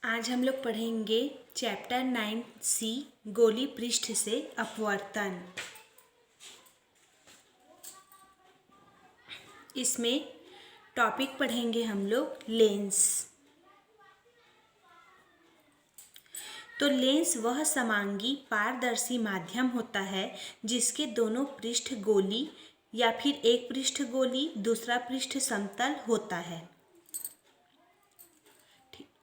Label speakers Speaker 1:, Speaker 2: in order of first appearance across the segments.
Speaker 1: आज हम लोग पढ़ेंगे चैप्टर 9C गोली पृष्ठ से अपवर्तन। इसमें टॉपिक पढ़ेंगे हम लोग लेंस। तो लेंस वह समांगी पारदर्शी माध्यम होता है जिसके दोनों पृष्ठ गोली या फिर एक पृष्ठ गोली दूसरा पृष्ठ समतल होता है।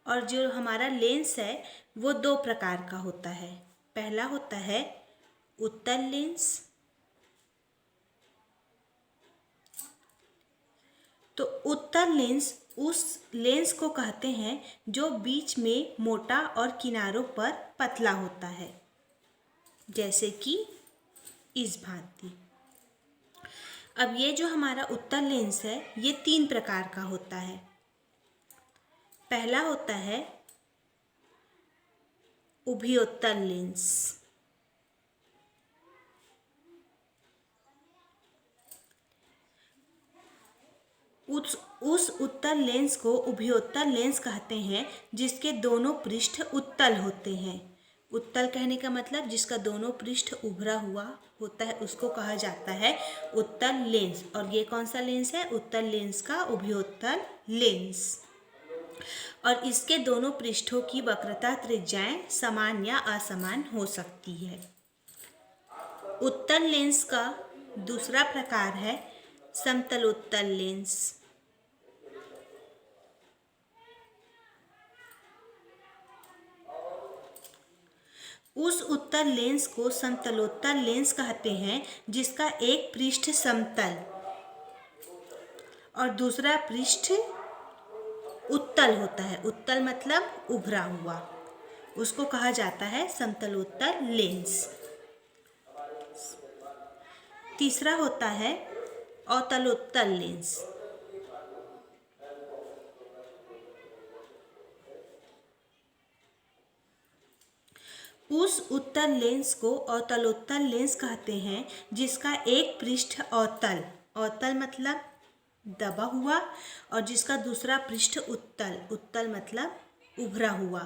Speaker 1: और जो हमारा लेंस है वो दो प्रकार का होता है। पहला होता है उत्तल लेंस। तो उत्तल लेंस उस लेंस को कहते हैं जो बीच में मोटा और किनारों पर पतला होता है, जैसे कि इस भांति। अब ये जो हमारा उत्तल लेंस है ये तीन प्रकार का होता है। पहला होता है उभयोत्तल लेंस। उस उत्तल लेंस को उभयोत्तल लेंस कहते हैं जिसके दोनों पृष्ठ उत्तल होते हैं। उत्तल कहने का मतलब जिसका दोनों पृष्ठ उभरा हुआ होता है उसको कहा जाता है उत्तल लेंस। और ये कौन सा लेंस है? उत्तल लेंस का उभयोत्तल लेंस। और इसके दोनों पृष्ठों की वक्रता त्रिज्याएं समान या असमान हो सकती है। उत्तल लेंस का दूसरा प्रकार है समतलोत्तल लेंस। उस उत्तल लेंस को समतलोत्तल लेंस कहते हैं जिसका एक पृष्ठ समतल और दूसरा पृष्ठ उत्तल होता है। उत्तल मतलब उभरा हुआ, उसको कहा जाता है समतलोत्तल लेंस। तीसरा होता है अवतलोत्तल लेंस। उस उत्तल लेंस को अवतलोत्तल लेंस कहते हैं जिसका एक पृष्ठ अवतल, अवतल मतलब दबा हुआ, और जिसका दूसरा पृष्ठ उत्तल, उत्तल मतलब उभरा हुआ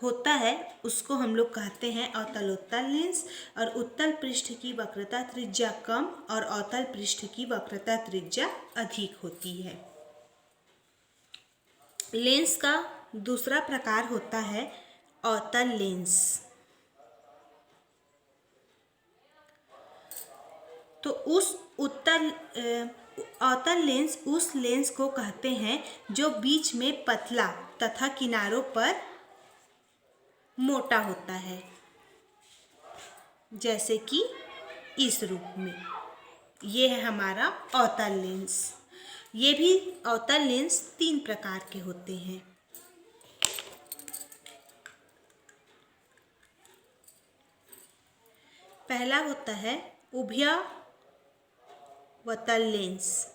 Speaker 1: होता है, उसको हम लोग कहते हैं अवतलोत्तल लेंस। और उत्तल पृष्ठ की वक्रता त्रिज्या कम और अवतल पृष्ठ की वक्रता त्रिज्या अधिक होती है। लेंस का दूसरा प्रकार होता है अवतल लेंस। तो उस अवतल लेंस उस लेंस को कहते हैं जो बीच में पतला तथा किनारों पर मोटा होता है, जैसे कि इस रूप में। ये है हमारा अवतल लेंस। ये भी अवतल लेंस तीन प्रकार के होते हैं। पहला होता है उभयावतल लेंस।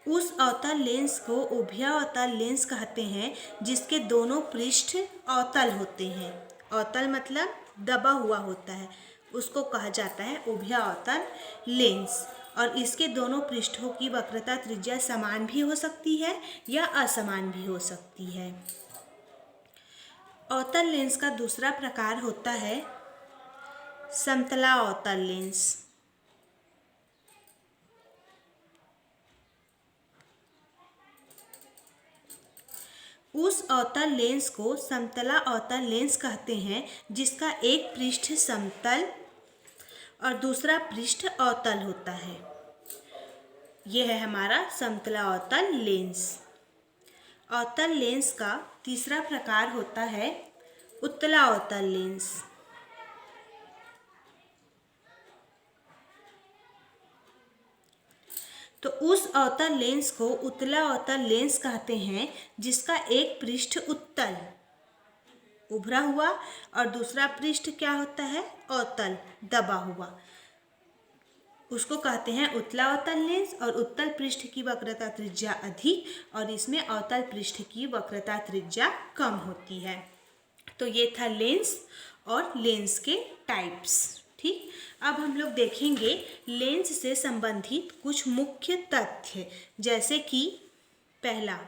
Speaker 1: उस अवतल लेंस को उभयावतल लेंस कहते हैं जिसके दोनों पृष्ठ अवतल होते हैं। अवतल मतलब दबा हुआ होता है, उसको कहा जाता है उभयावतल लेंस। और इसके दोनों पृष्ठों की वक्रता त्रिज्या समान भी हो सकती है या असमान भी हो सकती है। अवतल लेंस का दूसरा प्रकार होता है समतला अवतल लेंस। उस अवतल लेंस को समतला अवतल लेंस कहते हैं जिसका एक पृष्ठ समतल और दूसरा पृष्ठ अवतल होता है। यह है हमारा समतला अवतल लेंस। अवतल लेंस का तीसरा प्रकार होता है उत्तला अवतल लेंस। तो उस अवतल लेंस को उत्तला अवतल लेंस कहते हैं जिसका एक पृष्ठ उत्तल उभरा हुआ और दूसरा पृष्ठ क्या होता है? अवतल दबा हुआ, उसको कहते हैं उत्तला अवतल लेंस। और उत्तल पृष्ठ की वक्रता त्रिज्या अधिक और इसमें अवतल पृष्ठ की वक्रता त्रिज्या कम होती है। तो ये था लेंस और लेंस के टाइप्स। ठीक, अब हम लोग देखेंगे लेंस से संबंधित कुछ मुख्य तथ्य, जैसे कि पहला,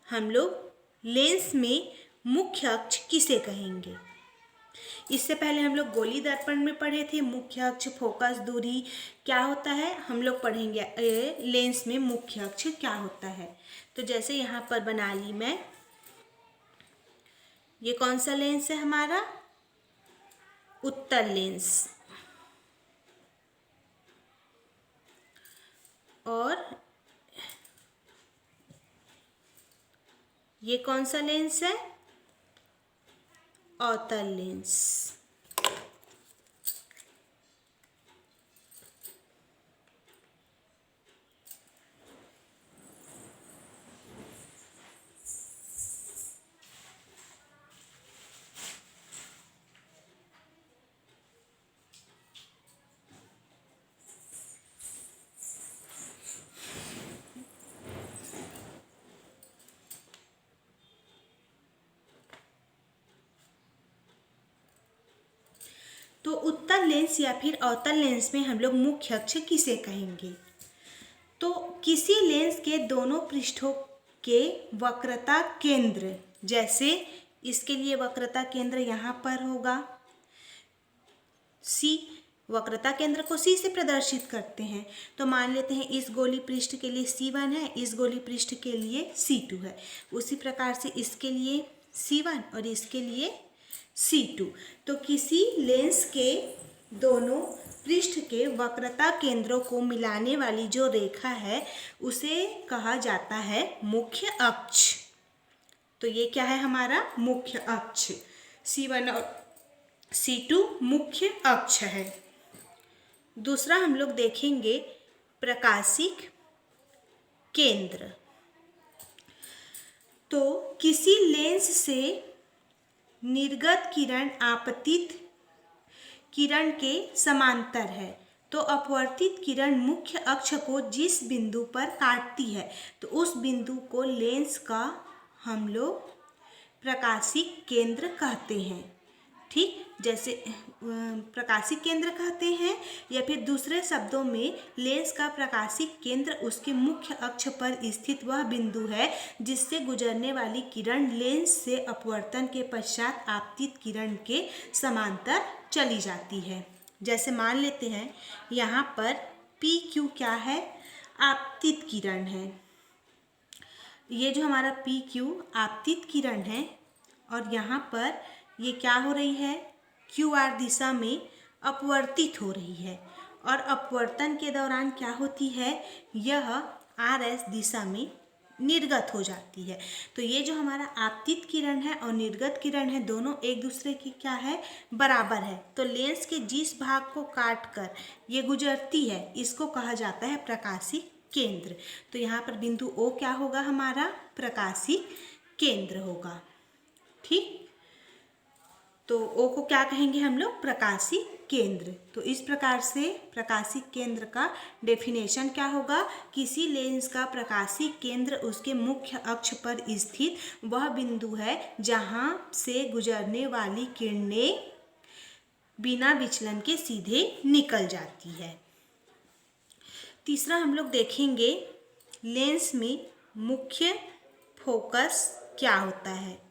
Speaker 1: हम लोग लेंस में मुख्य अक्ष किसे कहेंगे। इससे पहले हम लोग गोली दर्पण में पढ़े थे मुख्य अक्ष, फोकस, दूरी क्या होता है। हम लोग पढ़ेंगे लेंस में मुख्य अक्ष क्या होता है। तो जैसे यहाँ पर बना ली मैं, ये कौन सा लेंस है हमारा, उत्तल लेंस। और ये कौन सा लेंस है, अवतल लेंस। तो उत्तल लेंस या फिर अवतल लेंस में हम लोग मुख्य अक्ष किसे कहेंगे। तो किसी लेंस के दोनों पृष्ठों के वक्रता केंद्र, जैसे इसके लिए वक्रता केंद्र यहाँ पर होगा C, वक्रता केंद्र को C से प्रदर्शित करते हैं। तो मान लेते हैं इस गोली पृष्ठ के लिए C1 है, इस गोली पृष्ठ के लिए C2 है। उसी प्रकार से इसके लिए C1 और इसके लिए C2। तो किसी लेंस के दोनों पृष्ठ के वक्रता केंद्रों को मिलाने वाली जो रेखा है उसे कहा जाता है मुख्य अक्ष। तो ये क्या है हमारा मुख्य अक्ष, C1 और C2 मुख्य अक्ष है। दूसरा हम लोग देखेंगे प्रकाशिक केंद्र। तो किसी लेंस से निर्गत किरण आपतित किरण के समांतर है। तो अपवर्तित किरण मुख्य अक्ष को जिस बिंदु पर काटती है तो उस बिंदु को लेंस का हम लोग प्रकाशिक केंद्र कहते हैं। ठीक, जैसे प्रकाशिक केंद्र कहते हैं, या फिर दूसरे शब्दों में लेंस का प्रकाशिक केंद्र उसके मुख्य अक्ष पर स्थित वह बिंदु है जिससे गुजरने वाली किरण लेंस से अपवर्तन के पश्चात आपतित किरण के समांतर चली जाती है। जैसे मान लेते हैं यहाँ पर PQ क्या है, आपतित किरण है। ये जो हमारा PQ आपतित किरण है और यहाँ पर ये क्या हो रही है, QR दिशा में अपवर्तित हो रही है और अपवर्तन के दौरान क्या होती है, यह RS दिशा में निर्गत हो जाती है। तो ये जो हमारा आपतित किरण है और निर्गत किरण है दोनों एक दूसरे की क्या है, बराबर है। तो लेंस के जिस भाग को काट कर ये गुजरती है इसको कहा जाता है प्रकाशिक केंद्र। तो यहाँ पर बिंदु O क्या होगा, हमारा प्रकाशिक केंद्र होगा। ठीक, तो O को क्या कहेंगे हम लोग, प्रकाशिक केंद्र। तो इस प्रकार से प्रकाशिक केंद्र का डेफिनेशन क्या होगा, किसी लेंस का प्रकाशिक केंद्र उसके मुख्य अक्ष पर स्थित वह बिंदु है जहां से गुजरने वाली किरणें बिना विचलन के सीधे निकल जाती है। तीसरा हम लोग देखेंगे लेंस में मुख्य फोकस क्या होता है।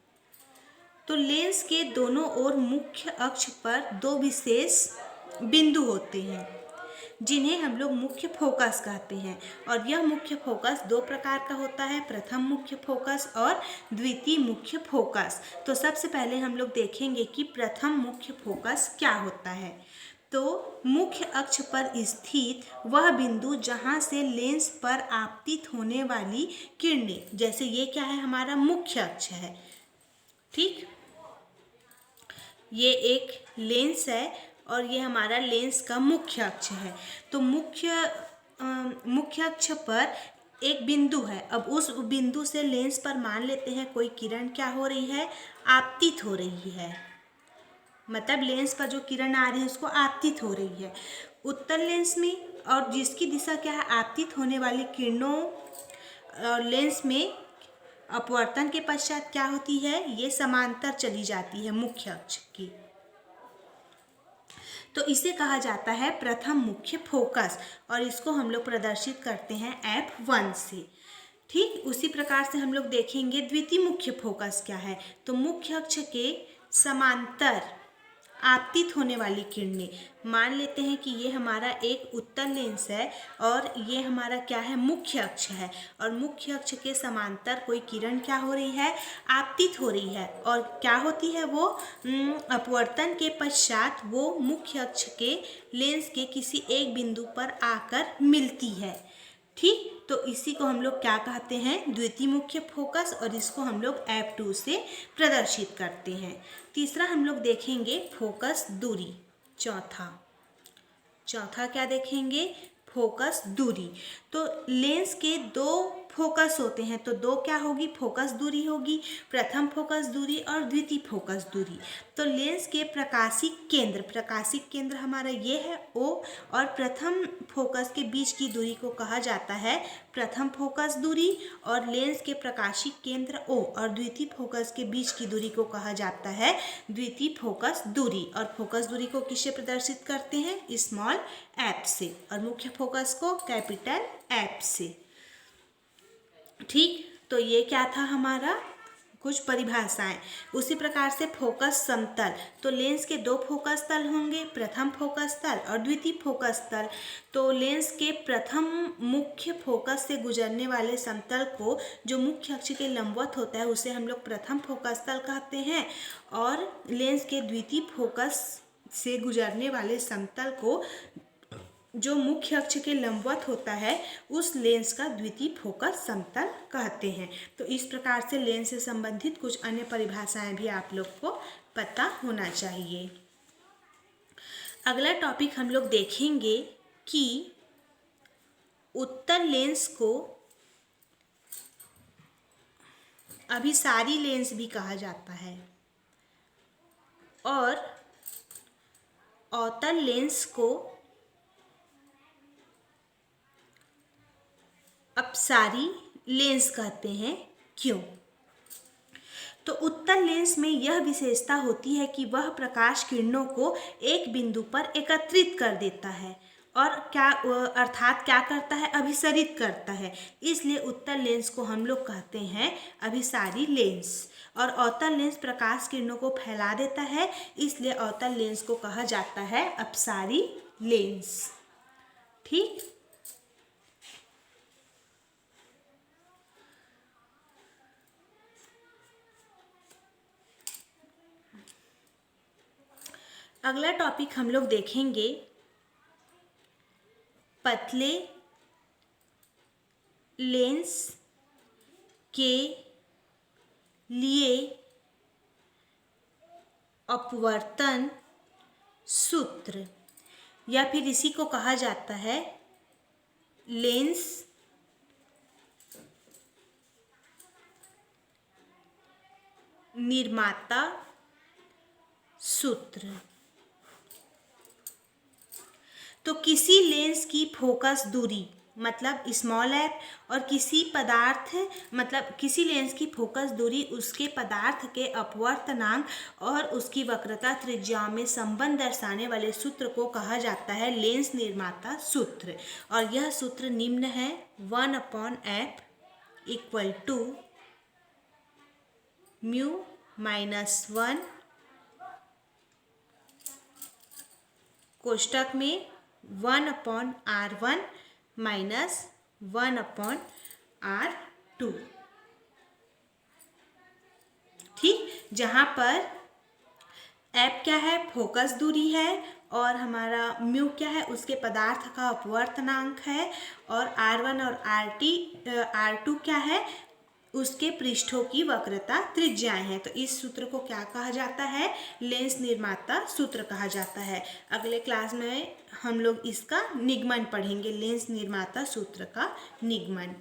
Speaker 1: तो लेंस के दोनों ओर मुख्य अक्ष पर दो विशेष बिंदु होते हैं जिन्हें हम लोग मुख्य फोकस कहते हैं। और यह मुख्य फोकस दो प्रकार का होता है, प्रथम मुख्य फोकस और द्वितीय मुख्य फोकस। तो सबसे पहले हम लोग देखेंगे कि प्रथम मुख्य फोकस क्या होता है। तो मुख्य अक्ष पर स्थित वह बिंदु जहां से लेंस पर आपतित होने वाली किरणें, जैसे ये क्या है, हमारा मुख्य अक्ष है। ठीक, ये एक लेंस है और ये हमारा लेंस का मुख्य अक्ष है। तो मुख्य अक्ष पर एक बिंदु है। अब उस बिंदु से लेंस पर मान लेते हैं कोई किरण क्या हो रही है, आपतित हो रही है। मतलब लेंस पर जो किरण आ रही है उसको आपतित हो रही है उत्तल लेंस में, और जिसकी दिशा क्या है, आपतित होने वाली किरणों लेंस में अपवर्तन के पश्चात क्या होती है, ये समांतर चली जाती है मुख्य अक्ष की। तो इसे कहा जाता है प्रथम मुख्य फोकस और इसको हम लोग प्रदर्शित करते हैं F1 से। ठीक उसी प्रकार से हम लोग देखेंगे द्वितीय मुख्य फोकस क्या है। तो मुख्य अक्ष के समांतर आपतित होने वाली किरणें, मान लेते हैं कि ये हमारा एक उत्तल लेंस है और ये हमारा क्या है, मुख्य अक्ष है, और मुख्य अक्ष के समांतर कोई किरण क्या हो रही है, आपतित हो रही है, और क्या होती है वो, अपवर्तन के पश्चात वो मुख्य अक्ष के लेंस के किसी एक बिंदु पर आकर मिलती है। ठीक, तो इसी को हम लोग क्या कहते हैं, द्वितीय मुख्य फोकस, और इसको हम लोग F2 से प्रदर्शित करते हैं। तीसरा हम लोग देखेंगे फोकस दूरी। चौथा क्या देखेंगे, फोकस दूरी। तो लेंस के दो फोकस होते हैं, तो दो क्या होगी, फोकस दूरी होगी, प्रथम फोकस दूरी और द्वितीय फोकस दूरी। तो लेंस के प्रकाशिक केंद्र हमारा ये है O, और प्रथम फोकस के बीच की दूरी को कहा जाता है प्रथम फोकस दूरी, और लेंस के प्रकाशिक केंद्र O और द्वितीय फोकस के बीच की दूरी को कहा जाता है द्वितीय फोकस दूरी। और फोकस दूरी को किससे प्रदर्शित करते हैं, स्मॉल f से, और मुख्य फोकस को कैपिटल F से। ठीक, तो ये क्या था हमारा कुछ परिभाषाएं। उसी प्रकार से फोकस समतल, तो लेंस के दो फोकस तल होंगे, प्रथम फोकस तल और द्वितीय फोकस तल। तो लेंस के प्रथम मुख्य फोकस से गुजरने वाले समतल को, जो मुख्य अक्ष के लंबवत होता है, उसे हम लोग प्रथम फोकस तल कहते हैं, और लेंस के द्वितीय फोकस से गुजरने वाले समतल को, जो मुख्य अक्ष के लंबवत होता है, उस लेंस का द्वितीय फोकस समतल कहते हैं। तो इस प्रकार से लेंस से संबंधित कुछ अन्य परिभाषाएं भी आप लोग को पता होना चाहिए। अगला टॉपिक हम लोग देखेंगे कि उत्तल लेंस को अभिसारी लेंस भी कहा जाता है, और अवतल लेंस को अपसारी लेंस कहते हैं। क्यों? तो उत्तल लेंस में यह विशेषता होती है कि वह प्रकाश किरणों को एक बिंदु पर एकत्रित कर देता है, और अर्थात क्या करता है, अभिसरित करता है। इसलिए उत्तल लेंस को हम लोग कहते हैं अभिसारी लेंस। और अवतल लेंस प्रकाश किरणों को फैला देता है, इसलिए अवतल लेंस को कहा जाता है अपसारी लेंस। ठीक, अगला टॉपिक हम लोग देखेंगे पतले लेंस के लिए अपवर्तन सूत्र, या फिर इसी को कहा जाता है लेंस निर्माता सूत्र। तो किसी लेंस की फोकस दूरी मतलब स्मॉल f, और किसी लेंस की फोकस दूरी उसके पदार्थ के अपवर्तनांक और उसकी वक्रता त्रिज्या में संबंध दर्शाने वाले सूत्र को कहा जाता है लेंस निर्माता सूत्र। और यह सूत्र निम्न है, 1/f equal to mu minus 1 कोष्टक में 1/r1 माइनस 1/r2। ठीक, जहाँ पर f क्या है, फोकस दूरी है, और हमारा म्यू क्या है, उसके पदार्थ का अपवर्तनांक है, और r1 और r2 क्या है, उसके पृष्ठों की वक्रता त्रिज्याएं हैं। तो इस सूत्र को क्या कहा जाता है, लेंस निर्माता सूत्र कहा जाता है। अगले क्लास में हम लोग इसका निगमन पढ़ेंगे, लेंस निर्माता सूत्र का निगमन।